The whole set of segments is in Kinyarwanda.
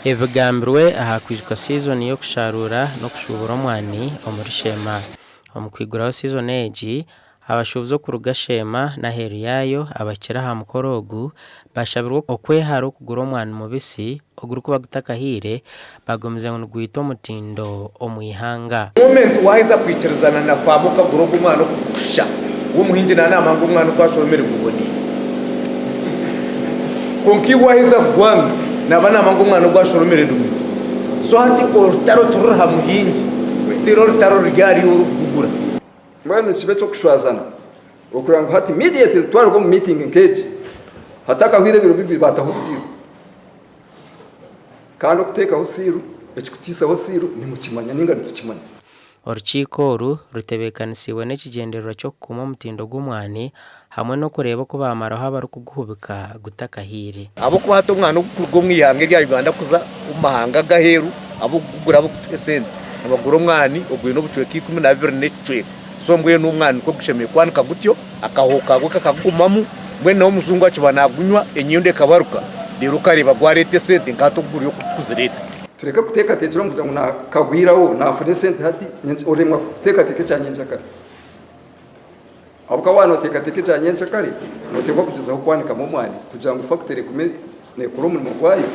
Ebigambirwe ahakwijwa season yo kusharura no kushuubura omwani omuri Sheema. Omukwiguraho season egi abashuubuzi okuruga Sheema n'aheeru yayo abakira aha mukoro ogu bashabirwe okwehara okugura omwani mubisi ogurikuba gutakahiire bagomize ngu nigwita omutindo omu ihanga. Moment waheza kwikirizana na faamu okagura ogu omwani okukusha w'omuhingi nanaama ngu omwani gwashomere guboni konki waheza kugwanga naba naama ngu omwani gwashoromere dumu so hati orutaro tururi ha muhingi sitira orutaro ryari orugugura mbwenu kibe ky'okushwazana okuranga ngu hati immediately twarigwa mu meeting nkeegi hatakahwire ebiro bibiri bataho siiru kandi okuteekaho siiru ekikutiisaho siiru nimukimanya ninga nitukimanya. Orukiiko oru rutebeekanisiibwe n'ekigendererwa ky'okukuma omutindo gw'omwani hamwe n'okureeba oku baamaraho abarikuguhubika gutakahiire. Abokuba hati omwani okuruga omu ihanga erya Uganda kuza omu mahanga g'aheeru abokugura abokutuha esente nibagura omwani ogwine obucweka 12 n'ekicweka so mbwenu omwani nikwo gushemeye kwanika gutyo akahoho kagwe kakagumamu mbwenu nawe omuzungu akiba nagunywa enyindo ekabaruka reero okareeba gwareeta esente nkahati okugura okuzireta. Tureka kuteekateekera kugira ngu nakagwiraho nafuna esente hati oremwa kuteekateeka ekyanyenkyakare ahabwokuba waaba nooteekateeka ekyanyenkyakare nooteekwa kugyezaho kwanikamu omwani kugira ngu factory ekume neekora omurimo gwayo.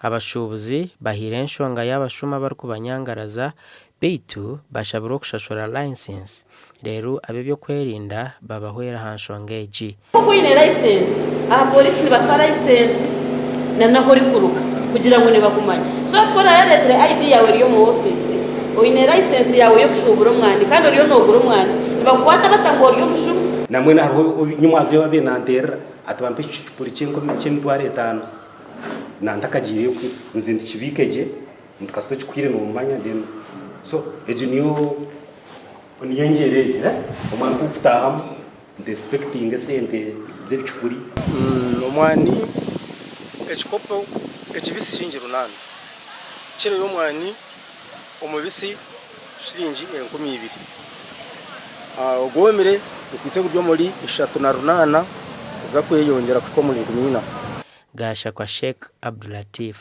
Abashuubuzi bahiire enshonga y'abashuma abarikubanyangaraza baitu bashabirwe okushashura license reero ab'ebyokwerinda babahwera aha nshonga egi. Okuyine license abapoliisi nibafa license nanaho orikuruka kugira ngo nibakumanye so twara yarezere ID yawe riyo mu office oyine license yawe yo kushuubura omwani kandi oriyo nogura omwani nibakukwata batango oriyo mushuma namwe nahwo nyumwazi yo babenantera atubampe ekipuri ky'emitwaro 5 nantakagireyo nze ndikibikeje ntukasito kikwire n'omumanya then so ejo niyo onyengereje omwani kufutahamu expecting esente z'ekipuri omwani ekikopo ekibisi shilingi 8 kiro y'omwani omubisi shilingi 12 ogwomire ukwise kuryo muri 3 kuza kweyongera kuko muri 10. Gasha kwa Sheikh Abdulatif.